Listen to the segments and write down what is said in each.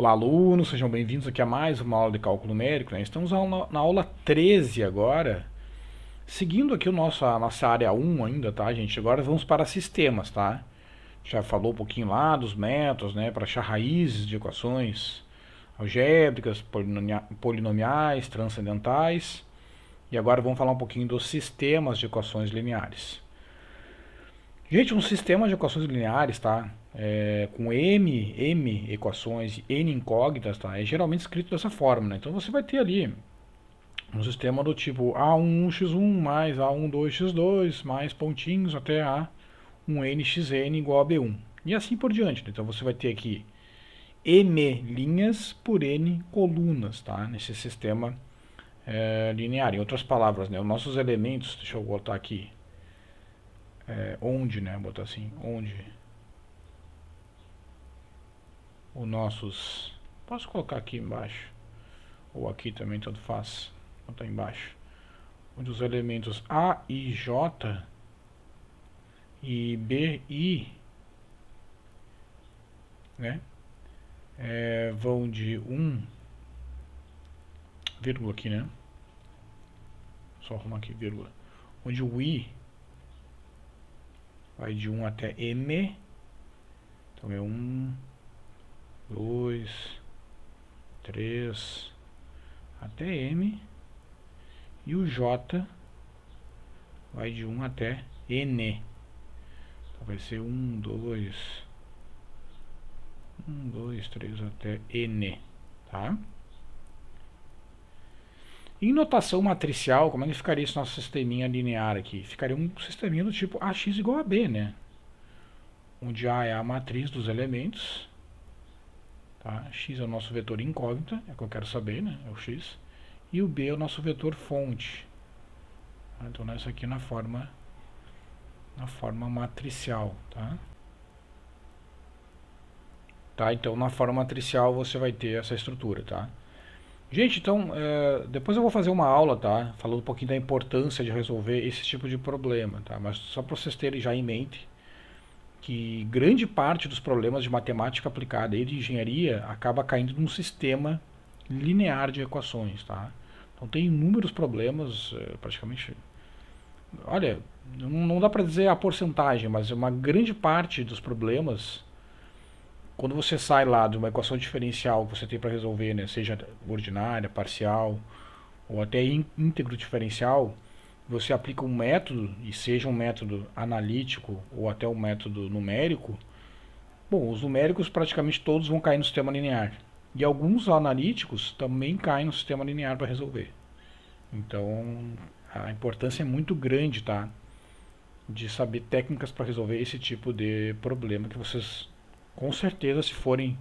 Olá, alunos, sejam bem-vindos aqui a mais uma aula de cálculo numérico, né? Estamos na aula 13 agora, seguindo aqui a nossa área 1 ainda, tá, gente? Agora vamos para sistemas, tá? Já falou um pouquinho lá dos métodos, né, para achar raízes de equações algébricas, polinomiais, transcendentais, e agora vamos falar um pouquinho dos sistemas de equações lineares. Gente, um sistema de equações lineares, tá? Com m equações e n incógnitas, tá? É geralmente escrito dessa forma, né? Então você vai ter ali um sistema do tipo A1x1 mais A12x2 mais pontinhos até A1nxn igual a B1. E assim por diante, né? Então você vai ter aqui m linhas por n colunas, tá? Nesse sistema linear. Em outras palavras, né? Os nossos elementos, deixa eu botar aqui, onde, né? Vou botar assim, onde os nossos... Posso colocar aqui embaixo, ou aqui também, tanto faz, vou botar embaixo, onde os elementos A e J e B e, né, vão de 1, vírgula aqui, né, só arrumar aqui, vírgula, onde o I vai de 1 até M, então é 1, 2, 3, até M, e o J vai de 1 até N. Então vai ser 1, 2, 3 até N, tá? Em notação matricial, como é que ficaria esse nosso sisteminha linear aqui? Ficaria um sisteminha do tipo AX igual a B, né? Onde A é a matriz dos elementos, tá? X é o nosso vetor incógnita, é o que eu quero saber, né? É o X. E o B é o nosso vetor fonte. Tá? Então nessa aqui na forma matricial, tá? Tá? Então na forma matricial você vai ter essa estrutura, tá? Gente, então, depois eu vou fazer uma aula, tá? Falando um pouquinho da importância de resolver esse tipo de problema, tá? Mas só para vocês terem já em mente que grande parte dos problemas de matemática aplicada e de engenharia acaba caindo num sistema linear de equações, tá? Então tem inúmeros problemas, praticamente... Olha, não dá para dizer a porcentagem, mas uma grande parte dos problemas, quando você sai lá de uma equação diferencial que você tem para resolver, né, seja ordinária, parcial ou até íntegro diferencial, você aplica um método, e seja um método analítico ou até um método numérico. Bom, os numéricos praticamente todos vão cair no sistema linear. E alguns analíticos também caem no sistema linear para resolver. Então, a importância é muito grande, tá? De saber técnicas para resolver esse tipo de problema que vocês, com certeza, se forem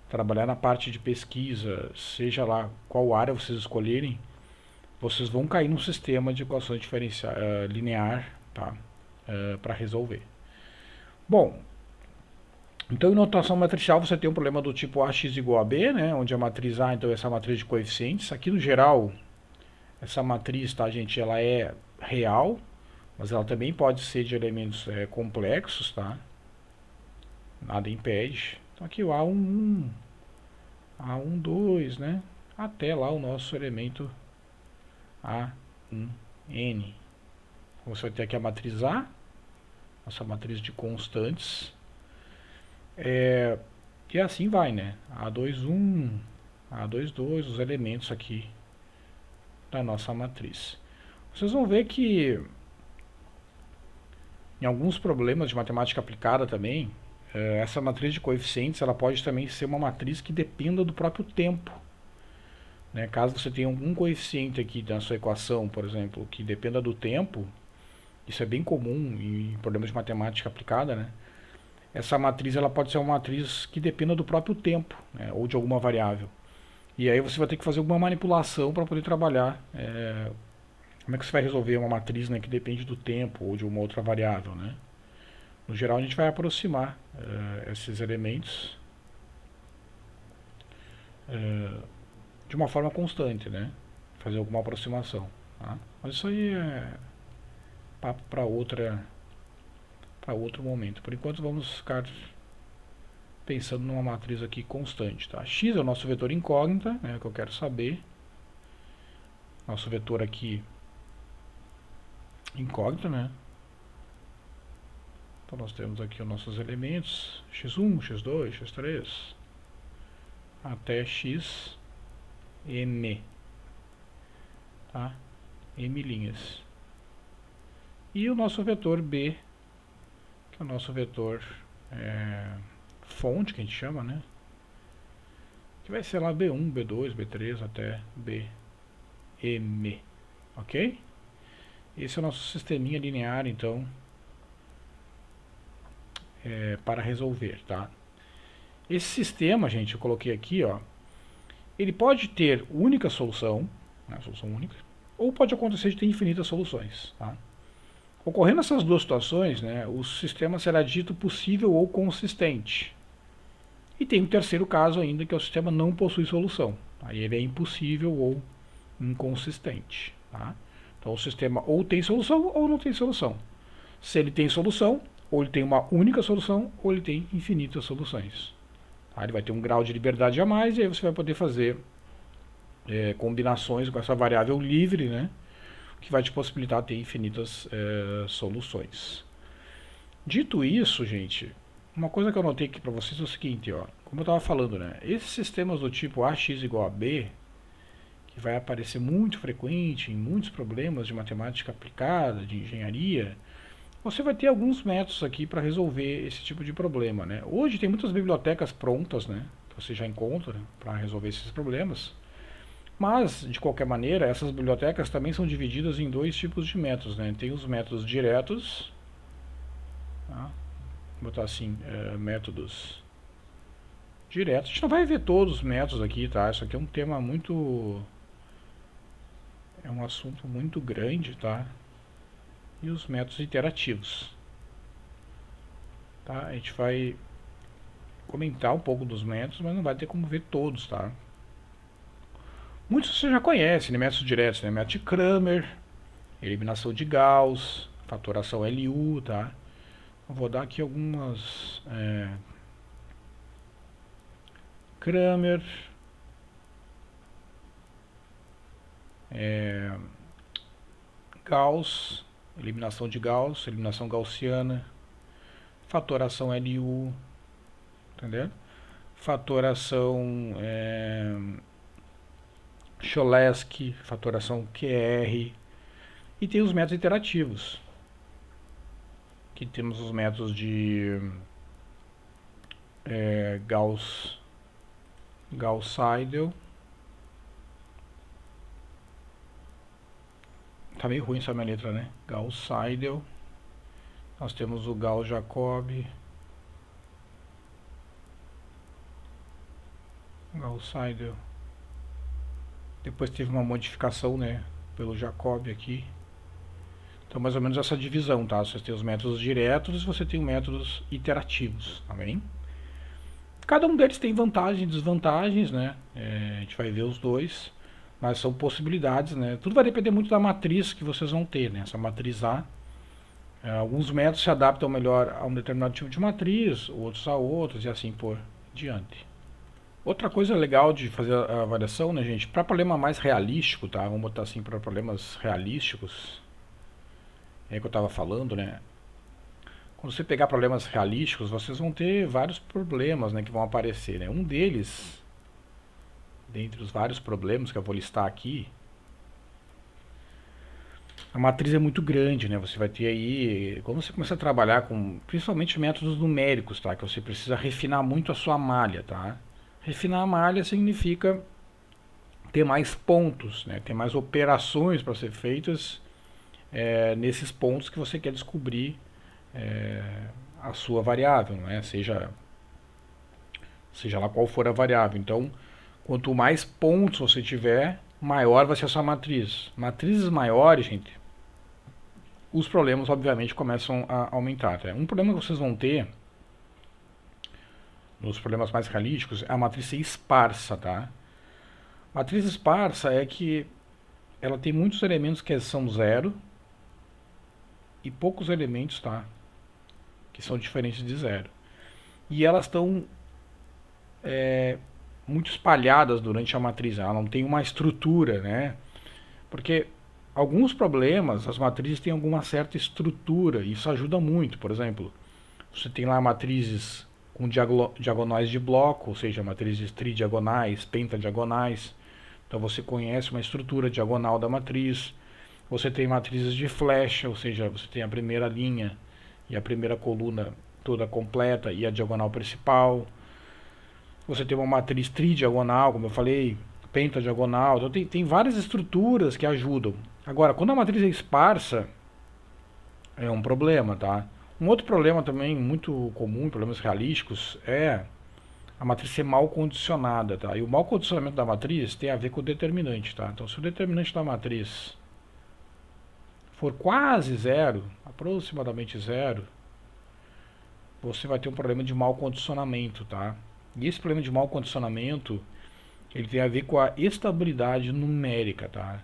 trabalhar na parte de pesquisa, seja lá qual área vocês escolherem, vocês vão cair num sistema de equações linear, tá? Para resolver. Bom, então em notação matricial você tem um problema do tipo AX igual a B, né? Onde a matriz A, então, é essa matriz de coeficientes. Aqui no geral, essa matriz, tá, gente, ela é real, mas ela também pode ser de elementos complexos, tá? Nada impede. Então aqui o A11, A12, né? Até lá o nosso elemento A1n. Você vai ter aqui a matriz A, nossa matriz de constantes. E assim vai, né? A21, A22, os elementos aqui da nossa matriz. Vocês vão ver que em alguns problemas de matemática aplicada também, essa matriz de coeficientes ela pode também ser uma matriz que dependa do próprio tempo. Né? Caso você tenha algum coeficiente aqui na sua equação, por exemplo, que dependa do tempo, isso é bem comum em problemas de matemática aplicada, né? Essa matriz ela pode ser uma matriz que dependa do próprio tempo, né? Ou de alguma variável. E aí você vai ter que fazer alguma manipulação para poder trabalhar. Como é que você vai resolver uma matriz, né, que depende do tempo ou de uma outra variável, né? No geral a gente vai aproximar esses elementos de uma forma constante, né? Fazer alguma aproximação. Tá? Mas isso aí é papo para outro momento. Por enquanto vamos ficar pensando numa matriz aqui constante, tá? X é o nosso vetor incógnita, né, que eu quero saber. Nosso vetor aqui incógnito, né? Então nós temos aqui os nossos elementos, x1, x2, x3, até x m, tá? M linhas. E o nosso vetor b, que é o nosso vetor fonte, que a gente chama, né? Que vai ser lá b1, b2, b3 até bm, ok? Esse é o nosso sisteminha linear, então, para resolver, tá? Esse sistema, gente, eu coloquei aqui, ó, ele pode ter única solução, né, solução única, ou pode acontecer de ter infinitas soluções, tá? Ocorrendo essas duas situações, né, o sistema será dito possível ou consistente. E tem um terceiro caso ainda, que é o sistema não possui solução. Aí ele é impossível ou inconsistente, tá? Então o sistema ou tem solução ou não tem solução. Se ele tem solução, ou ele tem uma única solução, ou ele tem infinitas soluções. Tá? Ele vai ter um grau de liberdade a mais, e aí você vai poder fazer combinações com essa variável livre, né? Que vai te possibilitar ter infinitas soluções. Dito isso, gente, uma coisa que eu anotei aqui para vocês é o seguinte, ó, como eu estava falando, né? Esses sistemas do tipo AX igual a B, que vai aparecer muito frequente em muitos problemas de matemática aplicada, de engenharia, você vai ter alguns métodos aqui para resolver esse tipo de problema, né? Hoje tem muitas bibliotecas prontas, né, que você já encontra para resolver esses problemas. Mas, de qualquer maneira, essas bibliotecas também são divididas em dois tipos de métodos, né? Tem os métodos diretos, tá? Vou botar assim, métodos diretos. A gente não vai ver todos os métodos aqui, tá? Isso aqui é um tema muito... é um assunto muito grande, tá? E os métodos interativos, tá? A gente vai comentar um pouco dos métodos, mas não vai ter como ver todos, tá? Muitos você já conhece, né? Métodos diretos, né? Método de Cramer, eliminação de Gauss, fatoração LU, tá? Eu vou dar aqui algumas... Cramer, Gauss, eliminação de Gauss, eliminação gaussiana, fatoração LU, entendeu? Fatoração Cholesky, fatoração QR, e tem os métodos iterativos. Aqui temos os métodos de Gauss-Seidel. Tá meio ruim essa minha letra, né? Gauss-Seidel. Nós temos o Gauss-Jacobi. Gauss-Seidel. Depois teve uma modificação, né, pelo Jacobi aqui. Então, mais ou menos essa divisão, tá? Você tem os métodos diretos e você tem os métodos iterativos, tá bem? Cada um deles tem vantagens e desvantagens, né? A gente vai ver os dois, mas são possibilidades, né? Tudo vai depender muito da matriz que vocês vão ter, né? Essa matriz A. Alguns métodos se adaptam melhor a um determinado tipo de matriz, outros a outros, e assim por diante. Outra coisa legal de fazer a avaliação, né, gente, para problema mais realístico, tá? Vamos botar assim para problemas realísticos. É que eu estava falando, né? Quando você pegar problemas realísticos, vocês vão ter vários problemas, né, que vão aparecer, né? Um deles, dentre os vários problemas que eu vou listar aqui, a matriz é muito grande, né? Você vai ter aí, quando você começa a trabalhar com, principalmente métodos numéricos, tá? Que você precisa refinar muito a sua malha, tá? Refinar a malha significa ter mais pontos, né? Ter mais operações para ser feitas nesses pontos que você quer descobrir a sua variável, né? Seja lá qual for a variável. Então, quanto mais pontos você tiver, maior vai ser a sua matriz. Matrizes maiores, gente, os problemas obviamente começam a aumentar. Tá? Um problema que vocês vão ter nos problemas mais realísticos é a matriz ser esparsa, tá? Matriz esparsa é que ela tem muitos elementos que são zero e poucos elementos, tá? Que são diferentes de zero. E elas estão muito espalhadas durante a matriz, ela não tem uma estrutura, né? Porque alguns problemas, as matrizes têm alguma certa estrutura, e isso ajuda muito. Por exemplo, você tem lá matrizes com diagonais de bloco, ou seja, matrizes tridiagonais, pentadiagonais. Então você conhece uma estrutura diagonal da matriz. Você tem matrizes de flecha, ou seja, você tem a primeira linha e a primeira coluna toda completa e a diagonal principal. Você tem uma matriz tridiagonal, como eu falei, pentadiagonal. Então tem várias estruturas que ajudam. Agora, quando a matriz é esparsa, é um problema, tá? Um outro problema também muito comum em problemas realísticos é a matriz ser mal condicionada, tá? E o mal condicionamento da matriz tem a ver com o determinante, tá? Então, se o determinante da matriz for quase zero, aproximadamente zero, você vai ter um problema de mau condicionamento, tá? E esse problema de mau condicionamento, ele tem a ver com a estabilidade numérica, tá?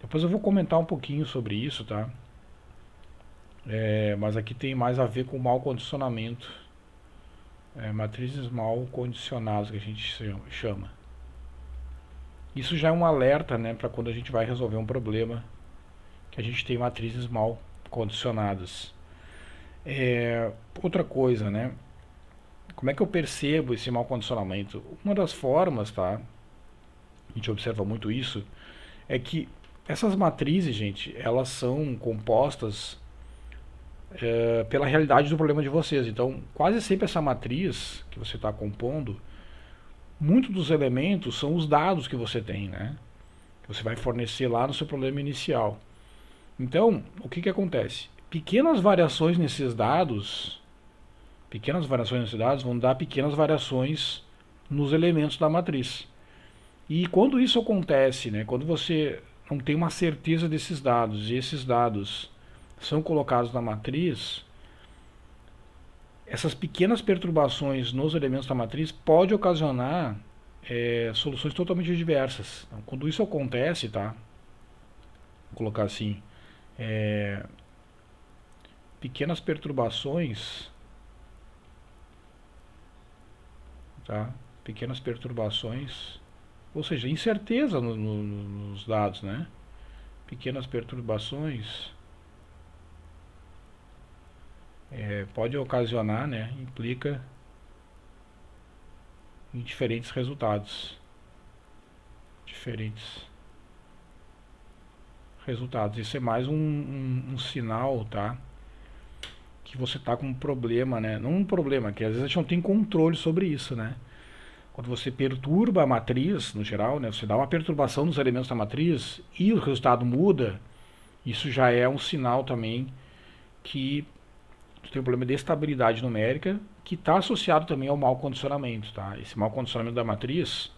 Depois eu vou comentar um pouquinho sobre isso, tá? Mas aqui tem mais a ver com o mau condicionamento, matrizes mal condicionadas que a gente chama. Isso já é um alerta, né, para quando a gente vai resolver um problema que a gente tem matrizes mal condicionadas. Outra coisa, né? Como é que eu percebo esse mau condicionamento? Uma das formas, tá? A gente observa muito isso, é que essas matrizes, gente, elas são compostas pela realidade do problema de vocês. Então, quase sempre essa matriz que você está compondo, muitos dos elementos são os dados que você tem, né? Que você vai fornecer lá no seu problema inicial. Então, o que acontece? Pequenas variações nesses dados vão dar pequenas variações nos elementos da matriz. E quando isso acontece, né, quando você não tem uma certeza desses dados e esses dados são colocados na matriz, essas pequenas perturbações nos elementos da matriz pode ocasionar soluções totalmente diversas. Então, quando isso acontece, tá? Vou colocar assim, pequenas perturbações, tá? Pequenas perturbações, ou seja, incerteza nos dados, né? Pequenas perturbações pode ocasionar, né? Implica em diferentes resultados. Diferentes resultados. Isso é mais um sinal, tá? Que você está com um problema, né? Não um problema, que às vezes a gente não tem controle sobre isso, né? Quando você perturba a matriz, no geral, né? Você dá uma perturbação nos elementos da matriz e o resultado muda, isso já é um sinal também que você tem um problema de estabilidade numérica que está associado também ao mau condicionamento, tá? Esse mau condicionamento da matriz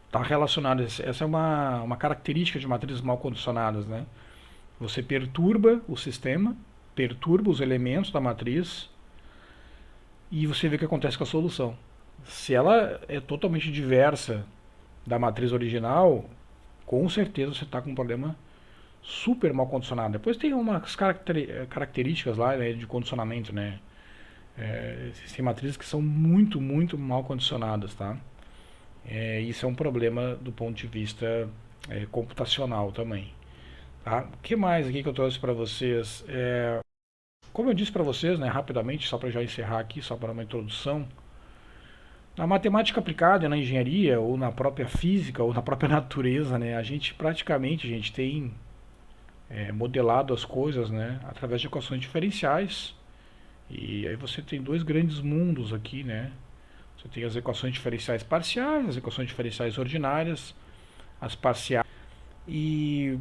está relacionado, essa é uma característica de matrizes mal condicionadas, né? Você perturba o sistema, perturba os elementos da matriz e você vê o que acontece com a solução. Se ela é totalmente diversa da matriz original, com certeza você está com um problema super mal condicionado. Depois tem umas características lá, né, de condicionamento, né? Existem matrizes que são muito, muito mal condicionadas, tá? Isso é um problema do ponto de vista computacional também. Tá? O que mais aqui que eu trouxe para vocês? Como eu disse para vocês, né, rapidamente, só para já encerrar aqui, só para uma introdução, na matemática aplicada, na engenharia, ou na própria física, ou na própria natureza, né, a gente tem modelado as coisas, né, através de equações diferenciais. E aí você tem dois grandes mundos aqui, né? Você tem as equações diferenciais parciais, as equações diferenciais ordinárias, as parciais. E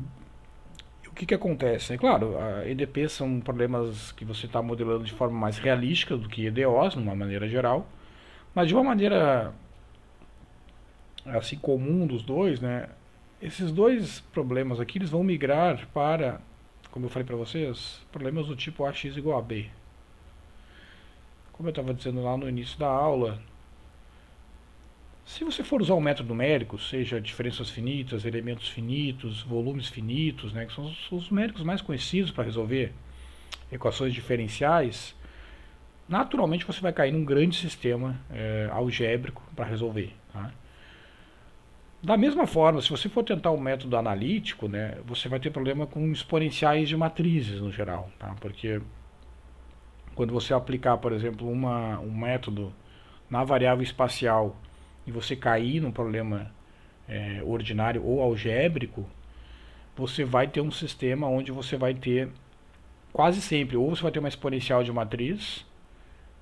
o que acontece? Claro, a EDP são problemas que você está modelando de forma mais realística do que EDOs, de uma maneira geral. Mas de uma maneira assim comum dos dois, né? Esses dois problemas aqui eles vão migrar para, como eu falei para vocês, problemas do tipo AX igual a B. Como eu estava dizendo lá no início da aula, se você for usar um método numérico, seja diferenças finitas, elementos finitos, volumes finitos, né, que são os numéricos mais conhecidos para resolver equações diferenciais, naturalmente você vai cair num grande sistema algébrico para resolver. Tá? Da mesma forma, se você for tentar um método analítico, né, você vai ter problema com exponenciais de matrizes no geral, tá? Porque quando você aplicar, por exemplo, um método na variável espacial e você cair num problema ordinário ou algébrico, você vai ter um sistema onde você vai ter quase sempre, ou você vai ter uma exponencial de matriz,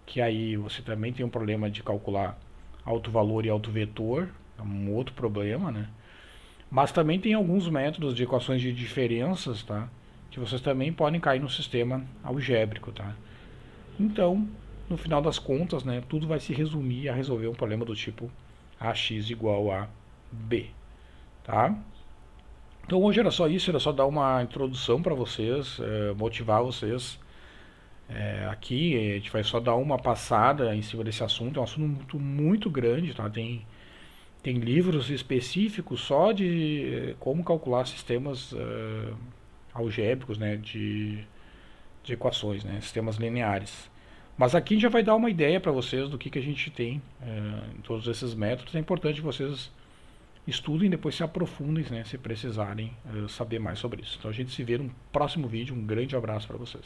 que aí você também tem um problema de calcular alto valor e alto vetor, é um outro problema, né? Mas também tem alguns métodos de equações de diferenças, tá? Que vocês também podem cair no sistema algébrico, tá? Então, no final das contas, né, tudo vai se resumir a resolver um problema do tipo ax igual a b, tá? Então hoje era só isso, era só dar uma introdução para vocês, motivar vocês aqui. A gente vai só dar uma passada em cima desse assunto, é um assunto muito grande, tá? Tem livros específicos só de como calcular sistemas algébricos, né, de equações, né, sistemas lineares. Mas aqui a gente já vai dar uma ideia para vocês do que a gente tem em todos esses métodos. É importante que vocês estudem e depois se aprofundem, né, se precisarem saber mais sobre isso. Então a gente se vê no próximo vídeo. Um grande abraço para vocês.